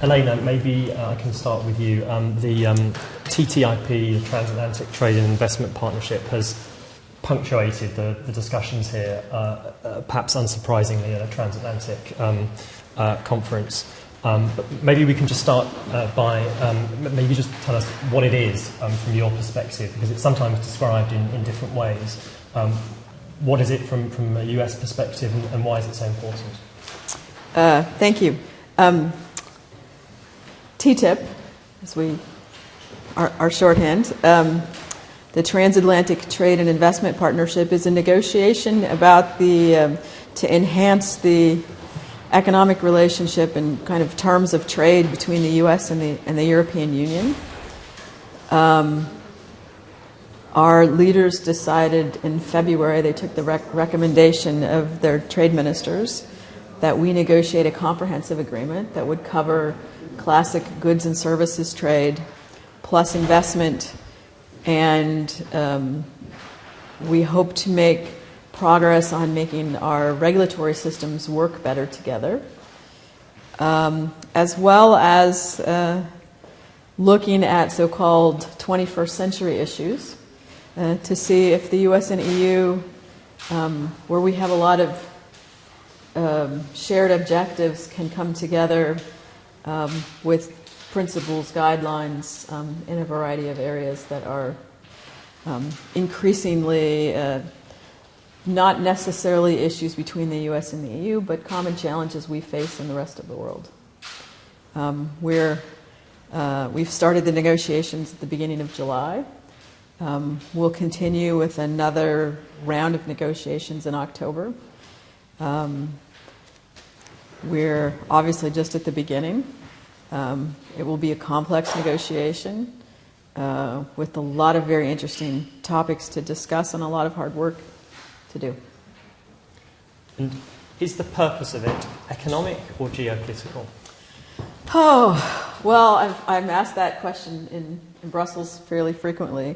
Elena, maybe I can start with you. The TTIP, the Transatlantic Trade and Investment Partnership, has punctuated the discussions here, perhaps unsurprisingly, at a transatlantic conference. But maybe we can just start by maybe just tell us what it is from your perspective, because it's sometimes described in different ways. What is it from a US perspective, and why is it so important? Thank you. TTIP, as our shorthand, the Transatlantic Trade and Investment Partnership, is a negotiation about to enhance the economic relationship and kind of terms of trade between the U.S. and the European Union. Our leaders decided in February, they took the recommendation of their trade ministers, that we negotiate a comprehensive agreement that would cover classic goods and services trade plus investment, and we hope to make progress on making our regulatory systems work better together, as well as looking at so-called 21st century issues to see if the U.S. and EU, where we have a lot of shared objectives, can come together with principles, guidelines in a variety of areas that are increasingly not necessarily issues between the U.S. and the EU, but common challenges we face in the rest of the world. We've started the negotiations at the beginning of July. We'll continue with another round of negotiations in October. We're obviously just at the beginning. It will be a complex negotiation with a lot of very interesting topics to discuss and a lot of hard work to do. And is the purpose of it economic or geopolitical? Oh, well, I'm asked that question in Brussels fairly frequently.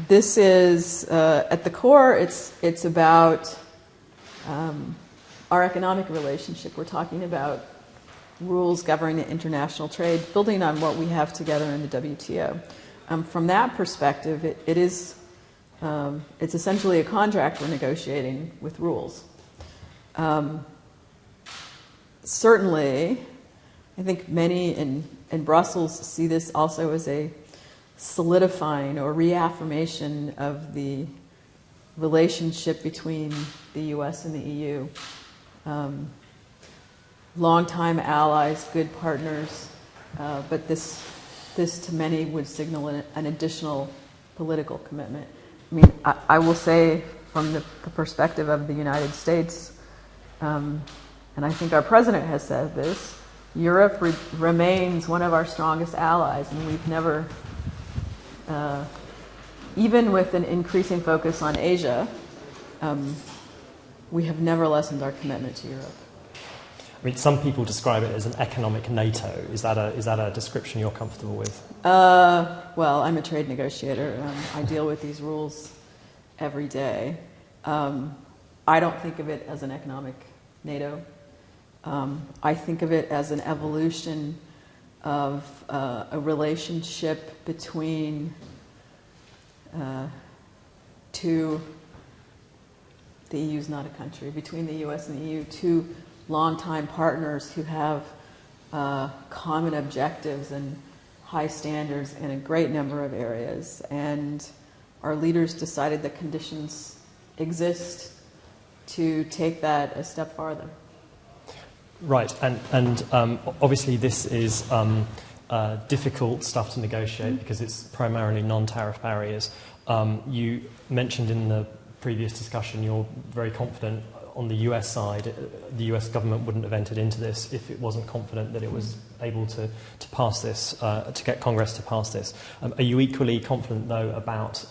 This is, at the core, it's about our economic relationship. We're talking about rules governing international trade, building on what we have together in the WTO. From that perspective, it's essentially a contract we're negotiating with rules. Certainly, I think many in Brussels see this also as a solidifying or reaffirmation of the relationship between the U.S. and the EU. Longtime allies, good partners, but this to many would signal an additional political commitment. I mean, I will say from the perspective of the United States, and I think our president has said this, Europe remains one of our strongest allies, and we've never, even with an increasing focus on Asia, we have never lessened our commitment to Europe. I mean, some people describe it as an economic NATO. Is that a description you're comfortable with? Well, I'm a trade negotiator. I deal with these rules every day. I don't think of it as an economic NATO. I think of it as an evolution of a relationship between two, the EU is not a country, between the US and the EU, two longtime partners who have common objectives and high standards in a great number of areas. And our leaders decided that conditions exist to take that a step farther. Right, and obviously this is difficult stuff to negotiate because it's primarily non-tariff barriers. You mentioned in the previous discussion you're very confident on the US side. The US government wouldn't have entered into this if it wasn't confident that it was able to pass this, to get Congress to pass this. Are you equally confident, though, about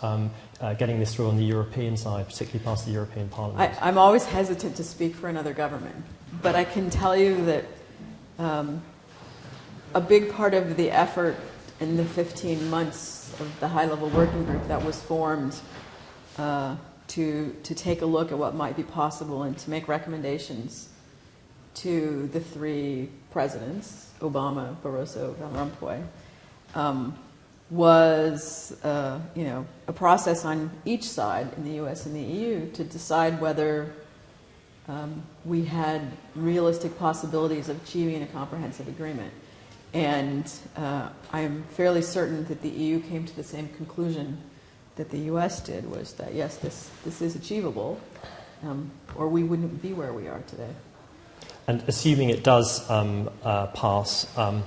getting this through on the European side, particularly past the European Parliament? I'm always hesitant to speak for another government, but I can tell you that a big part of the effort in the 15 months of the high-level working group that was formed to take a look at what might be possible and to make recommendations to the three presidents, Obama, Barroso, Van Rompuy, was a process on each side in the U.S. and the EU to decide whether we had realistic possibilities of achieving a comprehensive agreement. And I am fairly certain that the EU came to the same conclusion that the U.S. did, was that, yes, this is achievable, or we wouldn't be where we are today. And assuming it does pass on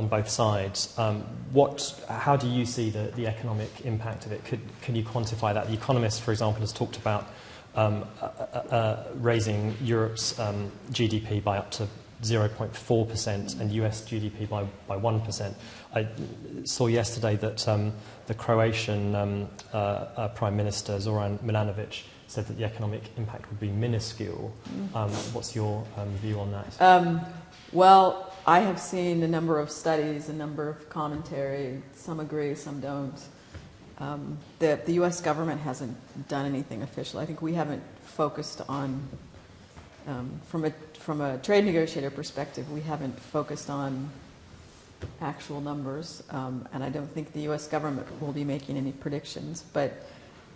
both sides, how do you see the economic impact of it? Can you quantify that? The Economist, for example, has talked about raising Europe's GDP by up to 0.4% and US GDP by 1%. I saw yesterday that the Croatian Prime Minister, Zoran Milanovic, said that the economic impact would be minuscule. What's your view on that? Well, I have seen a number of studies, a number of commentary. Some agree, some don't. The U.S. government hasn't done anything official. I think we haven't focused on, from a trade negotiator perspective, we haven't focused on actual numbers, and I don't think the U.S. government will be making any predictions. But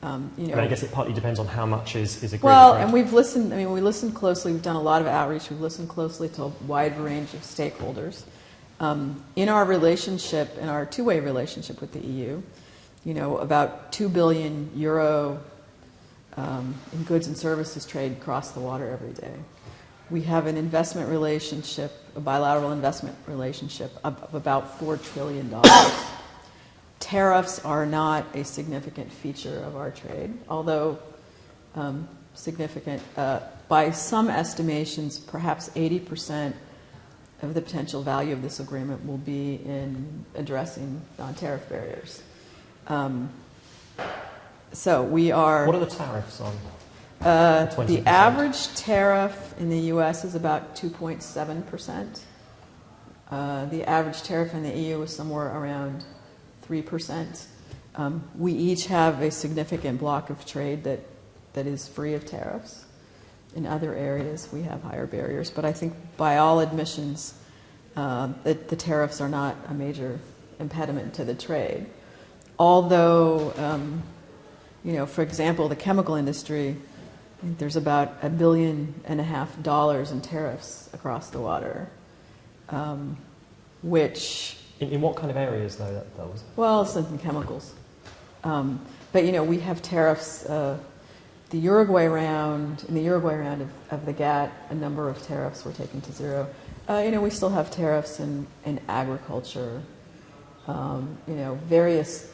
I guess it partly depends on how much is agreed. Well, right? and we've listened. I mean, we listened closely. We've done a lot of outreach. We've listened closely to a wide range of stakeholders. In our relationship, in our two-way relationship with the EU, about €2 billion in goods and services trade cross the water every day. We have an investment relationship, a bilateral investment relationship of about $4 trillion. Tariffs are not a significant feature of our trade, although significant. By some estimations, perhaps 80% of the potential value of this agreement will be in addressing non-tariff barriers. So we are... What are the tariffs on? The average tariff in the U.S. is about 2.7%. The average tariff in the EU is somewhere around 3%. We each have a significant block of trade that is free of tariffs. In other areas, we have higher barriers. But I think by all admissions, that the tariffs are not a major impediment to the trade. Although, for example, the chemical industry, I think there's about $1.5 billion in tariffs across the water, which... In what kind of areas, though, that was? Well, it's in chemicals. But, we have tariffs. In the Uruguay round of the GATT, a number of tariffs were taken to zero. We still have tariffs in agriculture, various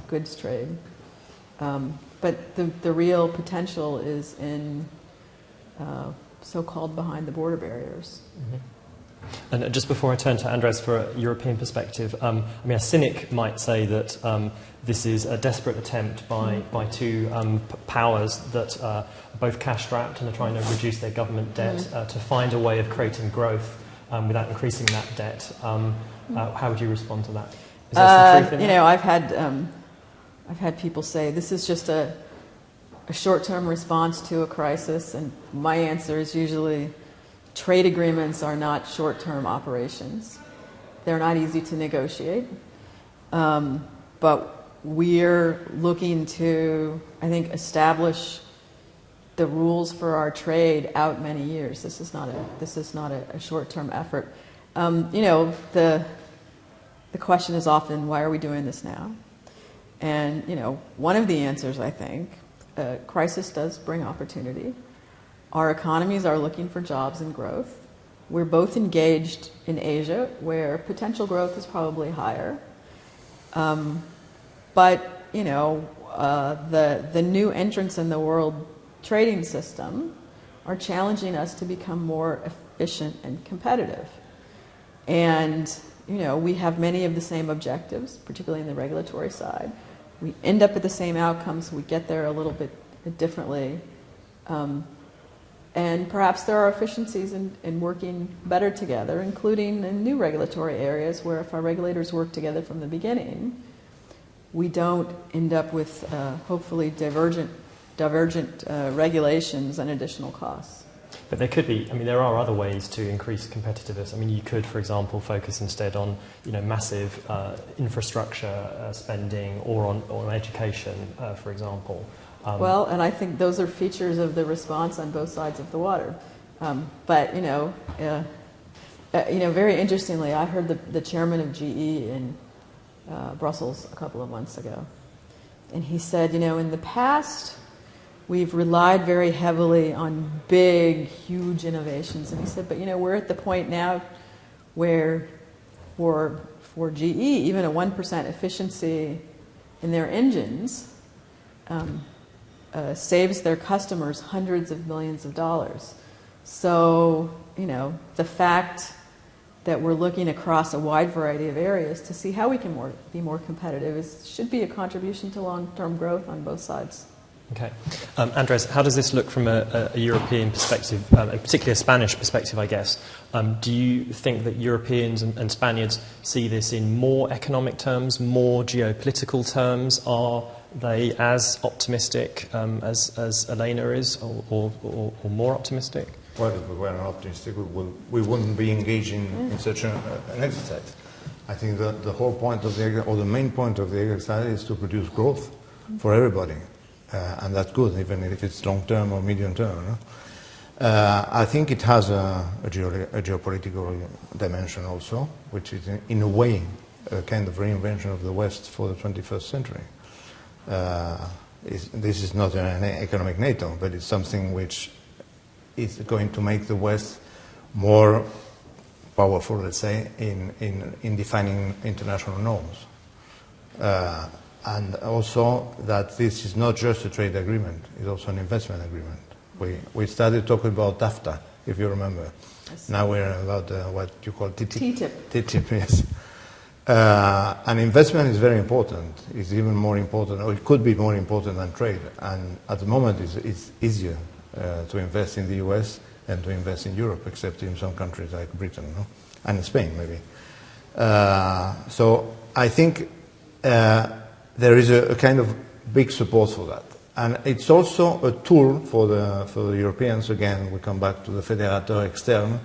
goods trade. But the real potential is in so-called behind-the-border barriers. Mm-hmm. And just before I turn to Andres for a European perspective, a cynic might say that this is a desperate attempt by two powers that are both cash-strapped and are trying to reduce their government debt to find a way of creating growth without increasing that debt. How would you respond to that? Is there some truth in that? I've had people say this is just a short-term response to a crisis, and my answer is usually trade agreements are not short-term operations. They're not easy to negotiate, but we're looking to, I think, establish the rules for our trade out many years. This is not a short-term effort. The question is often, why are we doing this now? And, one of the answers, I think, crisis does bring opportunity. Our economies are looking for jobs and growth. We're both engaged in Asia, where potential growth is probably higher. But, the new entrants in the world trading system are challenging us to become more efficient and competitive. And, we have many of the same objectives, particularly in the regulatory side. We end up at the same outcomes. We get there a little bit differently. And perhaps there are efficiencies in working better together, including in new regulatory areas where if our regulators work together from the beginning, we don't end up with hopefully divergent regulations and additional costs. But there could be, I mean, there are other ways to increase competitiveness. I mean, you could, for example, focus instead on, massive infrastructure spending or on education, for example. Well, and I think those are features of the response on both sides of the water. But very interestingly, I heard the chairman of GE in Brussels a couple of months ago, and he said, in the past, we've relied very heavily on big, huge innovations, and he said, but we're at the point now where for GE, even a 1% efficiency in their engines saves their customers hundreds of millions of dollars. So, the fact that we're looking across a wide variety of areas to see how we can be more competitive should be a contribution to long-term growth on both sides. Okay. Andres, how does this look from a European perspective, particularly a Spanish perspective, I guess? Do you think that Europeans and Spaniards see this in more economic terms, more geopolitical terms? Are they as optimistic as Elena is, or more optimistic? Well, if we were optimistic, we wouldn't be engaging in such an exercise. I think that the whole point of the main point of the exercise is to produce growth for everybody. And that's good, even if it's long-term or medium-term. No? I think it has a geopolitical dimension also, which is in a way a kind of reinvention of the West for the 21st century. This is not an economic NATO, but it's something which is going to make the West more powerful, let's say, in defining international norms. And also that this is not just a trade agreement, it's also an investment agreement. We started talking about NAFTA, if you remember. Yes. Now we're about what you call TTIP. TTIP, yes. And investment is very important. It's even more important, or it could be more important than trade. And at the moment it's easier to invest in the US than to invest in Europe, except in some countries like Britain, no? And in Spain maybe. So I think there is a kind of big support for that. And it's also a tool for the Europeans, again, we come back to the Fédérateur externe,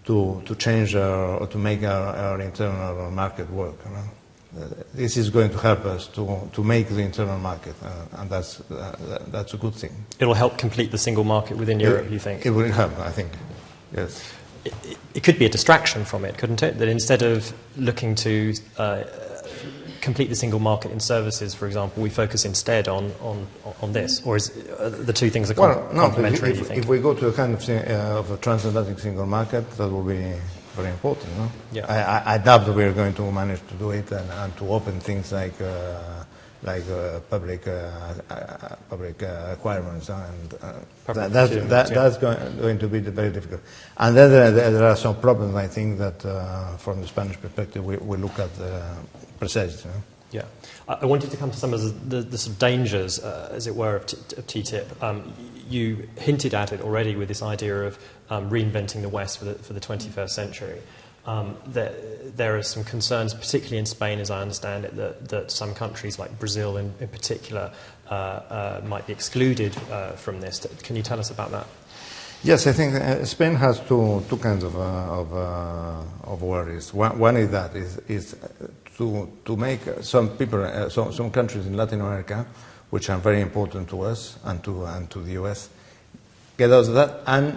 to change or to make our internal market work. You know? This is going to help us to make the internal market, and that's a good thing. It'll help complete the single market within Europe, you think? It will help, I think, yes. It could be a distraction from it, couldn't it? That instead of looking to complete the single market in services, for example, we focus instead on this? Or is the two things are complementary, you think? If we go to a kind of a transatlantic single market, that will be very important, no? Yeah. I doubt that we are going to manage to do it and to open things like public requirements, and that's going to be very difficult. And then there are some problems, I think, that from the Spanish perspective we look at precisely. You know? Yeah, I wanted to come to some of the sort of dangers, as it were, of TTIP. You hinted at it already with this idea of reinventing the West for the 21st century. There are some concerns, particularly in Spain, as I understand it, that some countries, like Brazil in particular, might be excluded from this. Can you tell us about that? Yes, I think Spain has two kinds of worries. One is that is to make some people, some countries in Latin America, which are very important to us and to the US, get out of that, and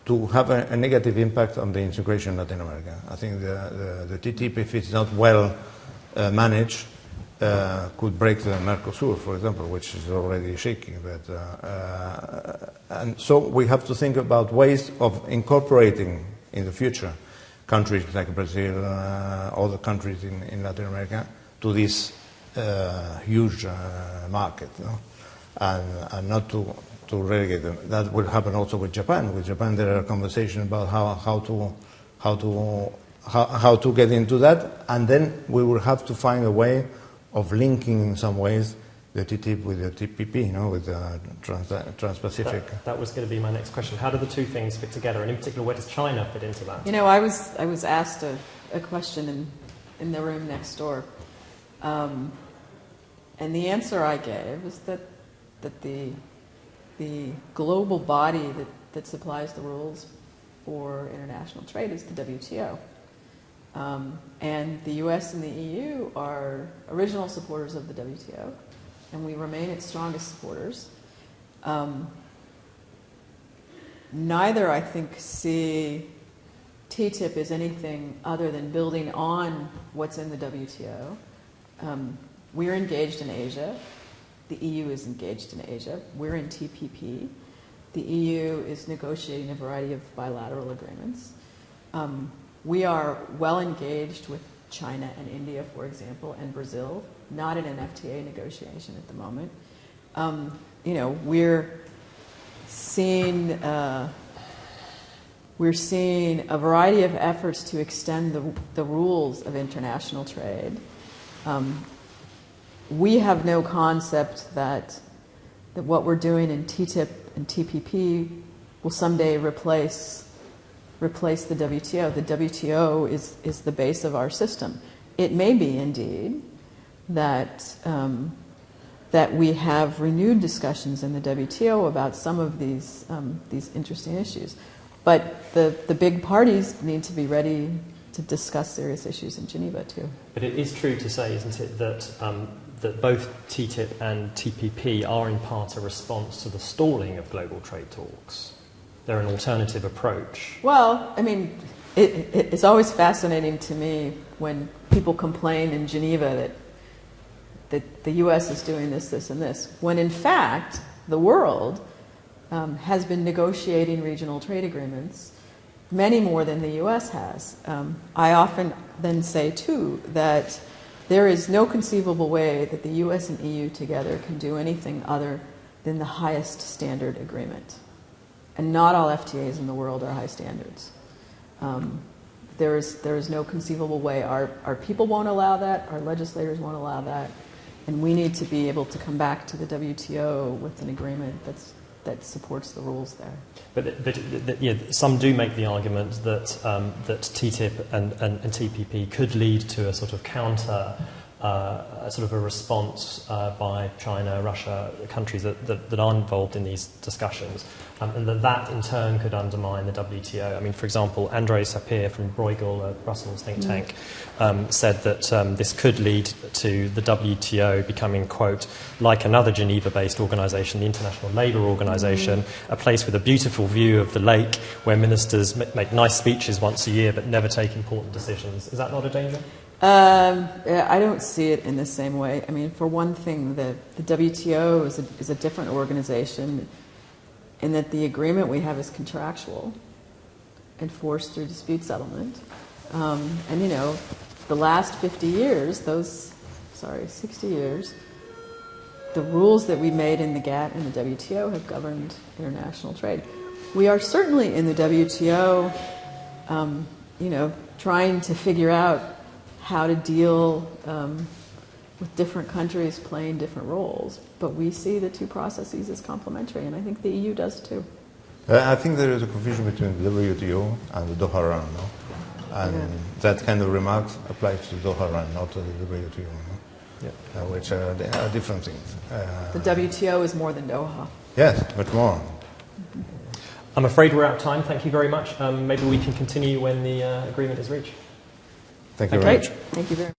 to have a negative impact on the integration in Latin America. I think the TTIP, if it's not well managed, could break the Mercosur, for example, which is already shaking. And so we have to think about ways of incorporating in the future countries like Brazil, other countries in Latin America, to this huge market, you know? And not to relegate them. That will happen also with Japan. With Japan, there are conversations about how to get into that, and then we will have to find a way of linking in some ways the TTIP with the TPP, you know, with the Trans-Pacific. That was going to be my next question. How do the two things fit together, and in particular, where does China fit into that? You know, I was asked a question in the room next door, and the answer I gave was that the global body that supplies the rules for international trade is the WTO. And the US and the EU are original supporters of the WTO, and we remain its strongest supporters. Neither, I think, see TTIP as anything other than building on what's in the WTO. We're engaged in Asia. The EU is engaged in Asia. We're in TPP. The EU is negotiating a variety of bilateral agreements. We are well engaged with China and India, for example, and Brazil, not in an FTA negotiation at the moment. We're seeing a variety of efforts to extend the rules of international trade. We have no concept that what we're doing in TTIP and TPP will someday replace the WTO. The WTO is the base of our system. It may be indeed that we have renewed discussions in the WTO about some of these interesting issues, but the big parties need to be ready to discuss serious issues in Geneva too. But it is true to say, isn't it, that that both TTIP and TPP are in part a response to the stalling of global trade talks. They're an alternative approach. Well, I mean, it's always fascinating to me when people complain in Geneva that the U.S. is doing this, and this, when in fact the world has been negotiating regional trade agreements, many more than the U.S. has. I often then say, too, that there is no conceivable way that the U.S. and EU together can do anything other than the highest standard agreement. And not all FTAs in the world are high standards. There is no conceivable way. Our people won't allow that, our legislators won't allow that, and we need to be able to come back to the WTO with an agreement that supports the rules there. But yeah, some do make the argument that TTIP and TPP could lead to a sort of counter, sort of a response by China, Russia, countries that are involved in these discussions, and that in turn could undermine the WTO. I mean, for example, Andrei Sapir from Bruegel, a Brussels think tank, said that this could lead to the WTO becoming, quote, like another Geneva-based organisation, the International Labour Organisation, a place with a beautiful view of the lake where ministers make nice speeches once a year but never take important decisions. Is that not a danger? I don't see it in the same way. I mean, for one thing, the WTO is a different organization in that the agreement we have is contractual, enforced through dispute settlement. And, you know, the last 60 years, the rules that we made in the GATT and the WTO have governed international trade. We are certainly in the WTO, trying to figure out how to deal with different countries playing different roles. But we see the two processes as complementary, and I think the EU does too. I think there is a confusion between the WTO and the Doha round, no? And that kind of remarks applies to the Doha round, not to the WTO, no? Which are different things. The WTO is more than Doha. Yes, but more. I'm afraid we're out of time. Thank you very much. Maybe we can continue when the agreement is reached. Thank you very much. Thank you very much.